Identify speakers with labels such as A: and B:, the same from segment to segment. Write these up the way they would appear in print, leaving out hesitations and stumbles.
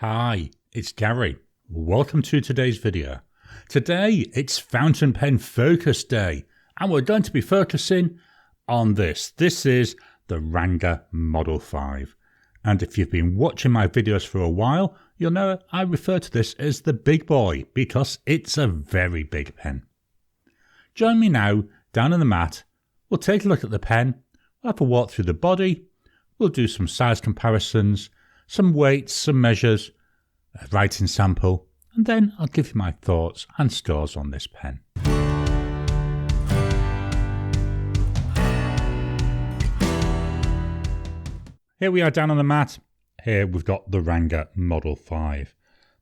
A: Hi, it's Gary. Welcome to today's video. Today it's fountain pen focus day and we're going to be focusing on this. This is the Ranga Model 5. And if you've been watching my videos for a while, you'll know I refer to this as the big boy because it's a very big pen. Join me now down on the mat. We'll take a look at the pen, we'll have a walk through the body, we'll do some size comparisons, some weights, some measures, a writing sample, and then I'll give you my thoughts and scores on this pen. Here we are down on the mat. Here we've got the Ranga Model 5.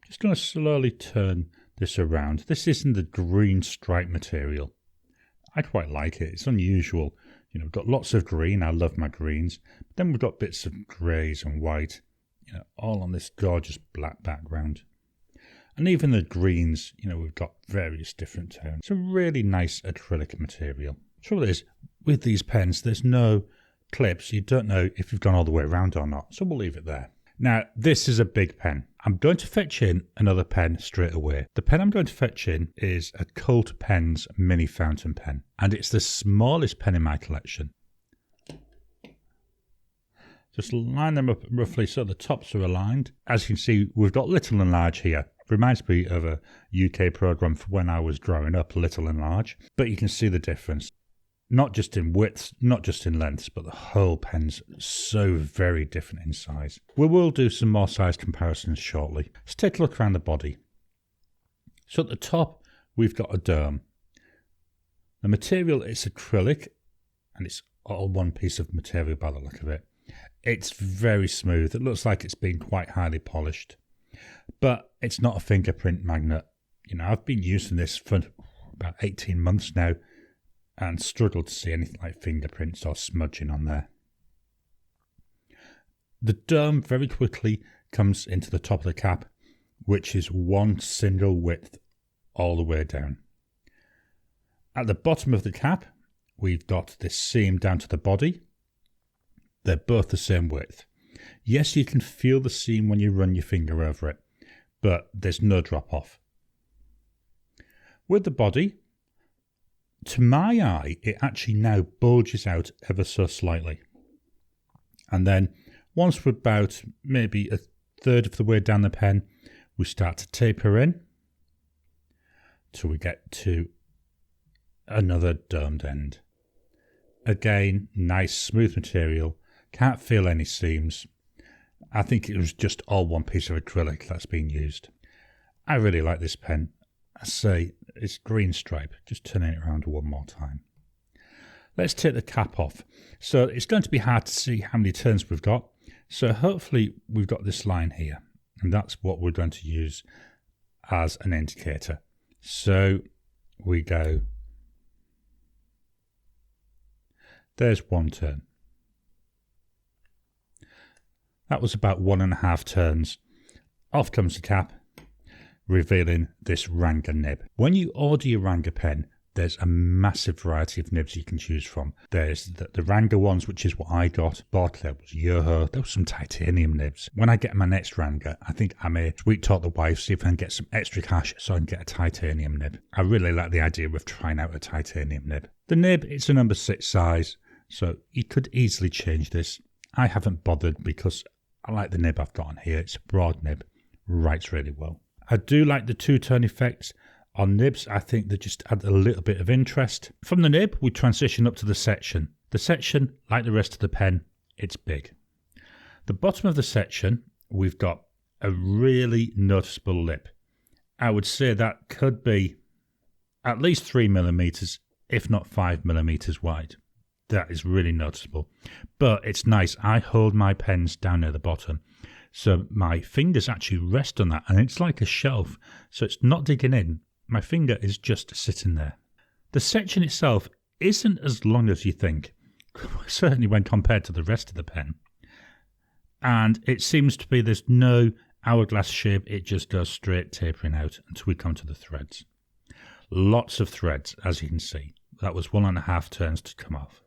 A: I'm just going to slowly turn this around. This is in the green stripe material. I quite like it. It's unusual. You know, we've got lots of green. I love my greens. But then we've got bits of greys and white, you know, all on this gorgeous black background. And even the greens, you know, we've got various different tones. It's a really nice acrylic material. The trouble is, with these pens, there's no clips. You don't know if you've gone all the way around or not. So we'll leave it there. Now, this is a big pen. I'm going to fetch in another pen straight away. The pen I'm going to fetch in is a Cult Pens mini fountain pen. And it's the smallest pen in my collection. Just line them up roughly so the tops are aligned. As you can see, we've got little and large here. Reminds me of a UK program for when I was growing up, little and large. But you can see the difference. Not just in widths, not just in lengths, but the whole pen's so very different in size. We will do some more size comparisons shortly. Let's take a look around the body. So at the top, we've got a dome. The material is acrylic, and it's all one piece of material by the look of it. It's very smooth. It looks like it's been quite highly polished. But it's not a fingerprint magnet. You know, I've been using this for about 18 months now and struggled to see anything like fingerprints or smudging on there. The dome very quickly comes into the top of the cap, which is one single width all the way down. At the bottom of the cap, we've got this seam down to the body. They're both the same width. Yes, you can feel the seam when you run your finger over it, but there's no drop off. With the body, to my eye, it actually now bulges out ever so slightly. And then once we're about maybe a third of the way down the pen, we start to taper in till we get to another domed end. Again, nice smooth material. Can't feel any seams. I think it was just all one piece of acrylic that's being used. I really like this pen. I say it's green stripe. Just turning it around one more time. Let's take the cap off. So it's going to be hard to see how many turns we've got. So hopefully we've got this line here. And that's what we're going to use as an indicator. So we go. There's one turn. That was about 1.5 turns. Off comes the cap, revealing this Ranga nib. When you order your Ranga pen, there's a massive variety of nibs you can choose from. There's the Ranga ones, which is what I got. Bought there was Yoho. There was some titanium nibs. When I get my next Ranga, I think I may sweet talk the wife, see if I can get some extra cash so I can get a titanium nib. I really like the idea of trying out a titanium nib. The nib, it's a number 6 size, so you could easily change this. I haven't bothered because I like the nib I've got on here. It's a broad nib, writes really well. I do like the two-tone effects on nibs. I think they just add a little bit of interest. From the nib, we transition up to the section. The section, like the rest of the pen, it's big. The bottom of the section, we've got a really noticeable lip. I would say that could be at least 3mm, if not 5mm wide. That is really noticeable. But it's nice. I hold my pens down near the bottom. So my fingers actually rest on that. And it's like a shelf. So it's not digging in. My finger is just sitting there. The section itself isn't as long as you think. Certainly when compared to the rest of the pen. And it seems to be there's no hourglass shape. It just goes straight tapering out until we come to the threads. Lots of threads, as you can see. That was 1.5 turns to come off.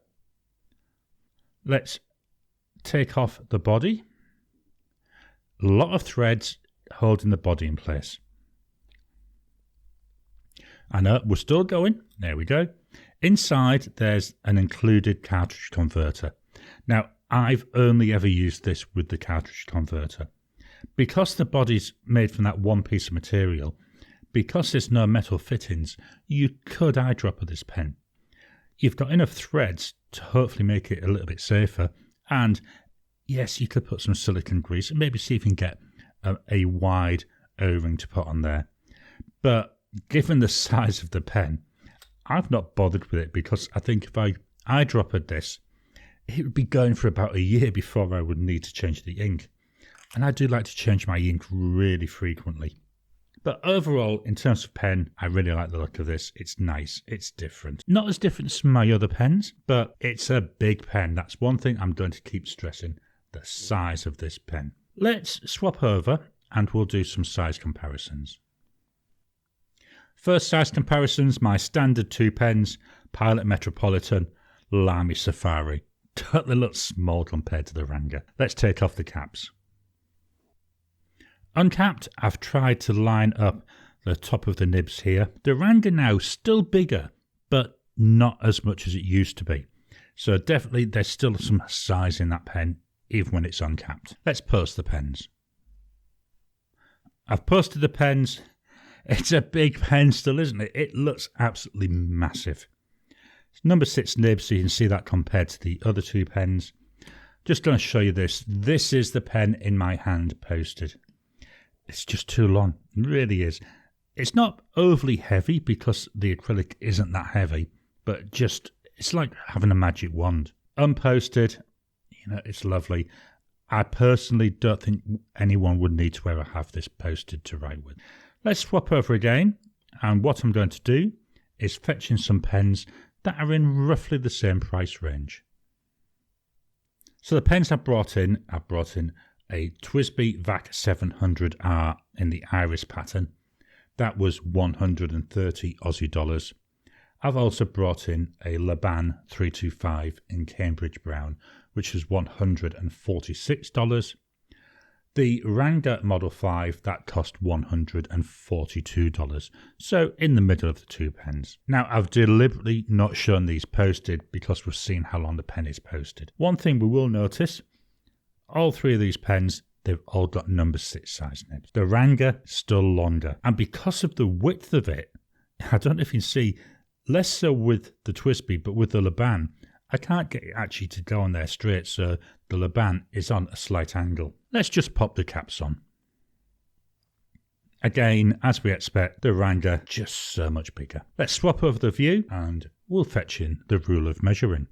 A: Let's take off the body. A lot of threads, holding the body in place. And we're still going. There we go. Inside, there's an included cartridge converter. Now, I've only ever used this with the cartridge converter. Because the body's made from that one piece of material, because there's no metal fittings, you could eyedropper this pen. You've got enough threads to hopefully make it a little bit safer. And yes, you could put some silicone grease and maybe see if you can get a wide O-ring to put on there. But given the size of the pen, I've not bothered with it because I think if I eyedroppered this, it would be going for about a year before I would need to change the ink. And I do like to change my ink really frequently. But overall, in terms of pen, I really like the look of this. It's nice. It's different. Not as different as my other pens, but it's a big pen. That's one thing I'm going to keep stressing, the size of this pen. Let's swap over and we'll do some size comparisons. First size comparisons, my standard two pens, Pilot Metropolitan, Lamy Safari. Totally looks small compared to the Ranga. Let's take off the caps. Uncapped, I've tried to line up the top of the nibs here. The Ranga now still bigger, but not as much as it used to be. So definitely there's still some size in that pen, even when it's uncapped. Let's post the pens. I've posted the pens. It's a big pen still, isn't it? It looks absolutely massive. It's number 6 nib, so you can see that compared to the other two pens. Just going to show you this. This is the pen in my hand posted. It's just too long. It really is. It's not overly heavy because the acrylic isn't that heavy, but just, it's like having a magic wand. Unposted, it's lovely. I personally don't think anyone would need to ever have this posted to write with. Let's swap over again, and what I'm going to do is fetch in some pens that are in roughly the same price range. So the pens I've brought in a TWSBI VAC 700R in the iris pattern. That was 130 Aussie dollars. I've also brought in a Laban 325 in Cambridge Brown, which was $146. The Ranga Model 5, that cost $142. So in the middle of the two pens. Now, I've deliberately not shown these posted because we've seen how long the pen is posted. One thing we will notice, all three of these pens, they've all got number 6 size nibs. The Ranga still longer. And because of the width of it, I don't know if you can see, less so with the TWSBI, but with the Laban, I can't get it actually to go on there straight, so the Laban is on a slight angle. Let's just pop the caps on. Again, as we expect, the Ranga just so much bigger. Let's swap over the view and we'll fetch in the rule of measuring.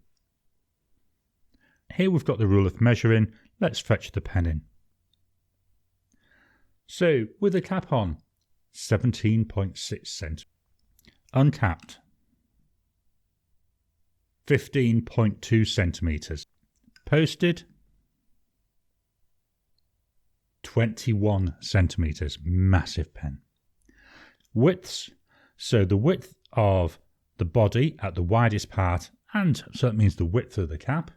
A: Here we've got the rule of measuring. Let's fetch the pen in. So with the cap on, 17.6 centimeters. Uncapped, 15.2 centimeters. Posted, 21 centimeters. Massive pen. Widths, so the width of the body at the widest part, and so that means the width of the cap,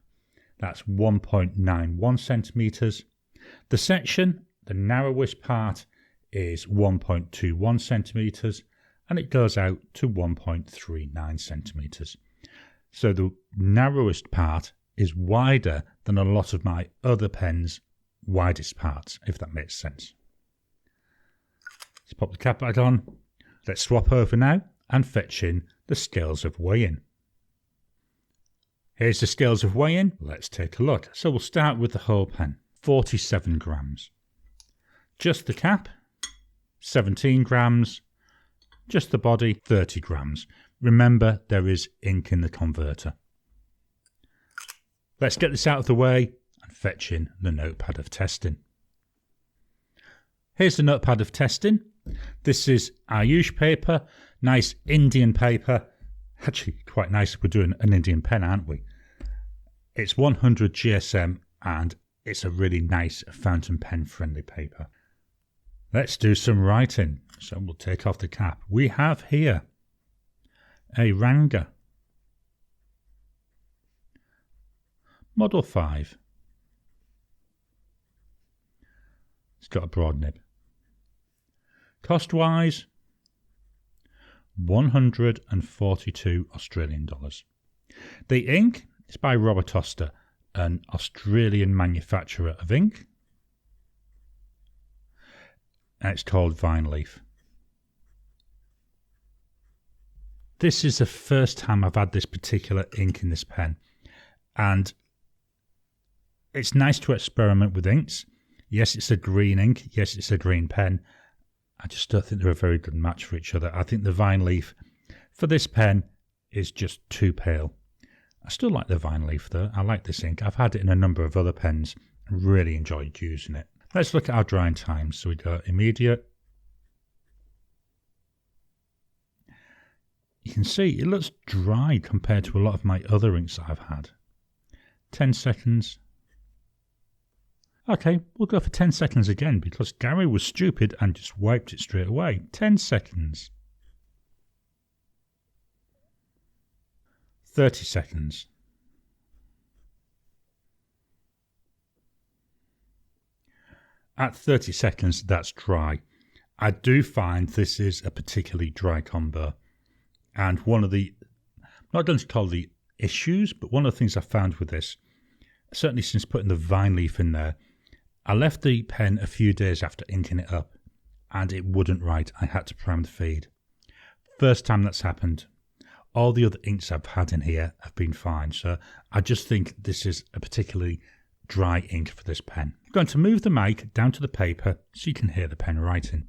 A: that's 1.91 centimeters. The section, the narrowest part, is 1.21 centimeters, and it goes out to 1.39 centimeters. So the narrowest part is wider than a lot of my other pens' widest parts, if that makes sense. Let's pop the cap back on. Let's swap over now and fetch in the scales of weighing. Here's the scales of weighing. Let's take a look. So we'll start with the whole pen. 47 grams. Just the cap, 17 grams. Just the body, 30 grams. Remember, there is ink in the converter. Let's get this out of the way and fetch in the notepad of testing. Here's the notepad of testing. This is Ayush paper, nice Indian paper. Actually, quite nice. We're doing an Indian pen, aren't we? It's 100 GSM and it's a really nice fountain pen friendly paper. Let's do some writing. So we'll take off the cap. We have here a Ranga Model 5. It's got a broad nib. Cost-wise, 142 Australian dollars. The ink is by Oster, an Australian manufacturer of ink. And it's called Vine Leaf. This is the first time I've had this particular ink in this pen. And it's nice to experiment with inks. Yes, it's a green ink. Yes, it's a green pen. I just don't think they're a very good match for each other. I think the Vine Leaf for this pen is just too pale. I still like the Vine Leaf though. I like this ink. I've had it in a number of other pens and really enjoyed using it. Let's look at our drying times. So we go immediate. You can see it looks dry compared to a lot of my other inks that I've had. 10 seconds. Okay, we'll go for 10 seconds again because Gary was stupid and just wiped it straight away. 10 seconds. 30 seconds. At 30 seconds, that's dry. I do find this is a particularly dry combo. And one of the, I'm not going to call the issues, but one of the things I found with this, certainly since putting the Vine Leaf in there, I left the pen a few days after inking it up and it wouldn't write. I had to prime the feed. First time that's happened. All the other inks I've had in here have been fine. So I just think this is a particularly dry ink for this pen. I'm going to move the mic down to the paper so you can hear the pen writing.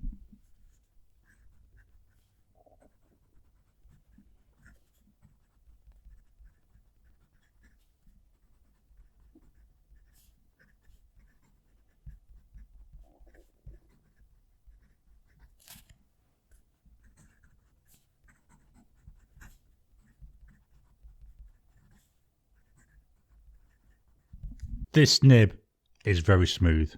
A: This nib is very smooth.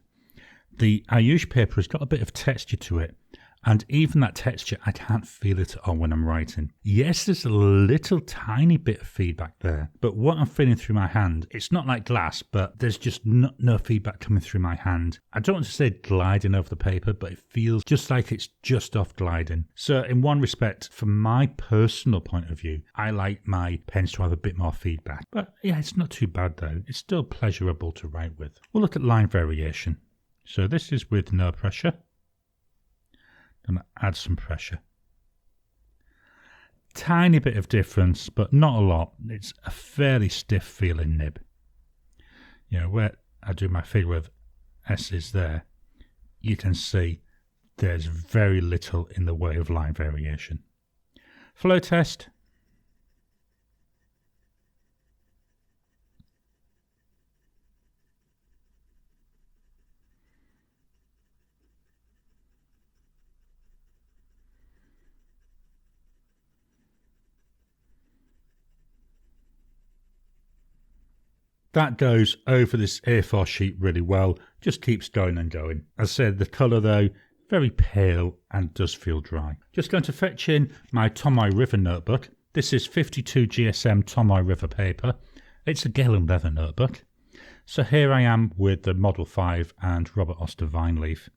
A: The Ayush paper has got a bit of texture to it, and even that texture, I can't feel it at all when I'm writing. Yes, there's a little tiny bit of feedback there, but what I'm feeling through my hand, it's not like glass, but there's just no feedback coming through my hand. I don't want to say gliding over the paper, but it feels just like it's just off gliding. So in one respect, from my personal point of view, I like my pens to have a bit more feedback. But yeah, it's not too bad though. It's still pleasurable to write with. We'll look at line variation. So this is with no pressure. I'm going to add some pressure. Tiny bit of difference, but not a lot. It's a fairly stiff feeling nib. You know, where I do my figure of S's there, you can see there's very little in the way of line variation. Flow test. That goes over this A4 sheet really well, just keeps going and going. As I said, the colour though, very pale and does feel dry. Just going to fetch in my Tomoe River notebook. This is 52 GSM Tomoe River paper. It's a Galen leather notebook. So here I am with the Model 5 and Robert Oster Vine Leaf.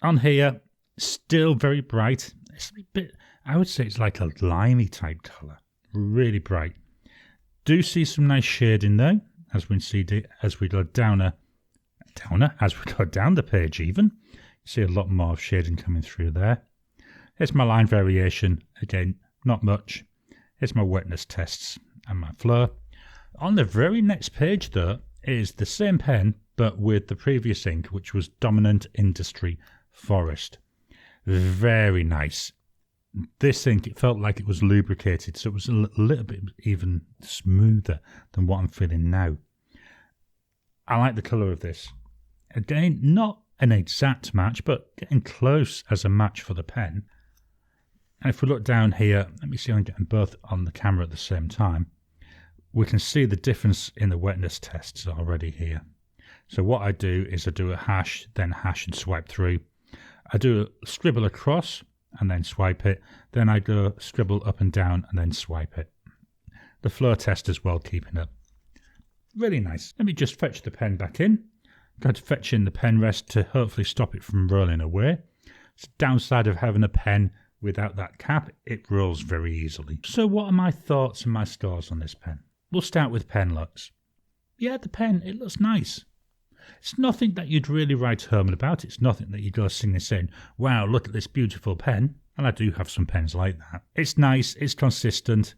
A: On here, still very bright. It's a bit, I would say it's like a limey type colour. Really bright. Do see some nice shading though, as we go down the page even. You see a lot more shading coming through there. Here's my line variation. Again, not much. Here's my wetness tests and my flow. On the very next page though, is the same pen, but with the previous ink, which was Dominant Industry Forest. Very nice. This ink, it felt like it was lubricated, so it was a little bit even smoother than what I'm feeling now. I like the colour of this. Again, not an exact match, but getting close as a match for the pen. And if we look down here, let me see if I'm getting both on the camera at the same time. We can see the difference in the wetness tests already here. So what I do is I do a hash, then hash and swipe through. I do a scribble across and then swipe it. Then I go scribble up and down and then swipe it. The flow test as well, keeping up. Really nice. Let me just fetch the pen back in. I'm going to fetch in the pen rest to hopefully stop it from rolling away. It's the downside of having a pen without that cap. It rolls very easily. So what are my thoughts and my scores on this pen? We'll start with pen looks. Yeah, the pen, it looks nice. It's nothing that you'd really write home about. It's nothing that you go singing saying, wow, look at this beautiful pen. And I do have some pens like that. It's nice, it's consistent.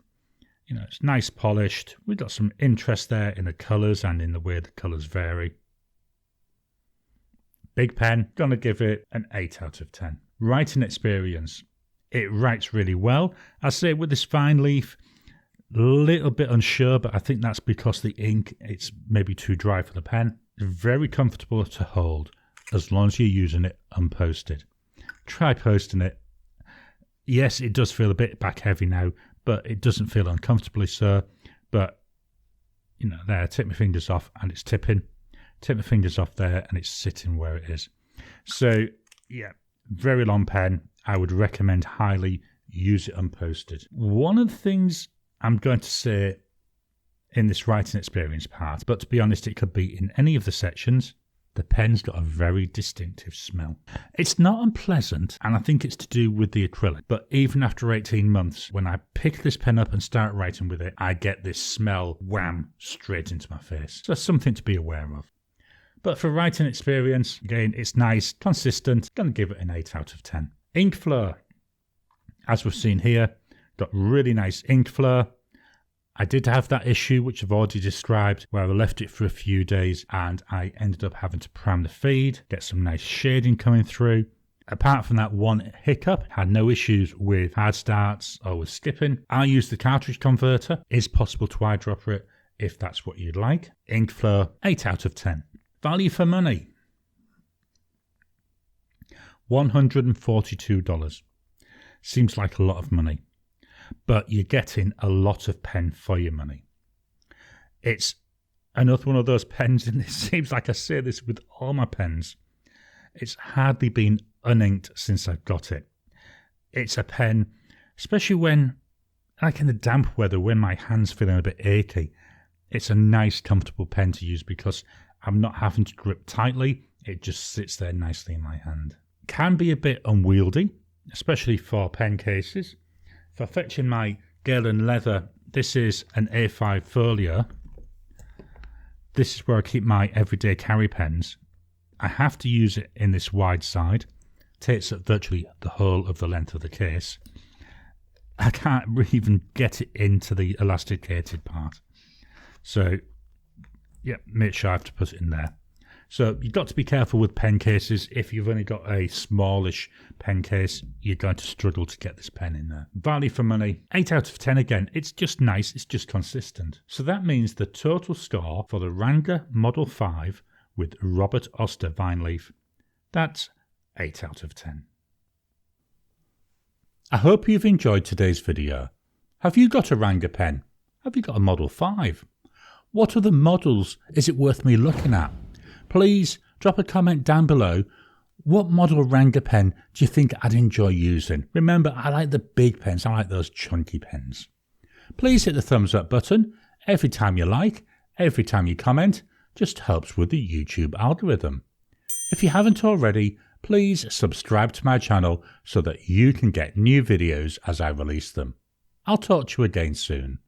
A: You know, it's nice polished. We've got some interest there in the colours and in the way the colours vary. Big pen, gonna give it an 8 out of 10. Writing experience. It writes really well. I say with this fine leaf, a little bit unsure, but I think that's because the ink, it's maybe too dry for the pen. Very comfortable to hold as long as you're using it unposted. Try posting it. Yes, it does feel a bit back heavy now, but it doesn't feel uncomfortably so. But, you know, there, take my fingers off and it's tipping. Take my fingers off there and it's sitting where it is. So, yeah, very long pen. I would recommend highly use it unposted. One of the things I'm going to say in this writing experience part, but to be honest, it could be in any of the sections, the pen's got a very distinctive smell. It's not unpleasant, and I think it's to do with the acrylic, but even after 18 months, when I pick this pen up and start writing with it, I get this smell, wham, straight into my face. So that's something to be aware of. But for writing experience, again, it's nice, consistent, going to give it an 8 out of 10. Ink flow. As we've seen here, got really nice ink flow. I did have that issue, which I've already described, where I left it for a few days and I ended up having to prime the feed, get some nice shading coming through. Apart from that one hiccup, had no issues with hard starts or with skipping. I use the cartridge converter. It's possible to eyedropper it if that's what you'd like. Ink flow, 8 out of 10. Value for money, $142. Seems like a lot of money, but you're getting a lot of pen for your money. It's another one of those pens, and it seems like I say this with all my pens. It's hardly been uninked since I've got it. It's a pen, especially when, like in the damp weather, when my hand's feeling a bit achy, it's a nice, comfortable pen to use because I'm not having to grip tightly. It just sits there nicely in my hand. Can be a bit unwieldy, especially for pen cases. If I fetch in my Galen leather, this is an A5 folio. This is where I keep my everyday carry pens. I have to use it in this wide side. Takes up virtually the whole of the length of the case. I can't even get it into the elasticated part. So, yeah, make sure I have to put it in there. So you've got to be careful with pen cases. If you've only got a smallish pen case, you're going to struggle to get this pen in there. Value for money, 8 out of 10 again. It's just nice, it's just consistent. So that means the total score for the Ranga Model 5 with Robert Oster vine leaf, that's 8 out of 10. I hope you've enjoyed today's video. Have you got a Ranga pen? Have you got a Model 5? What other models is it worth me looking at? Please drop a comment down below. What model Ranga pen do you think I'd enjoy using? Remember, I like the big pens. I like those chunky pens. Please hit the thumbs up button. Every time you like, every time you comment, just helps with the YouTube algorithm. If you haven't already, please subscribe to my channel so that you can get new videos as I release them. I'll talk to you again soon.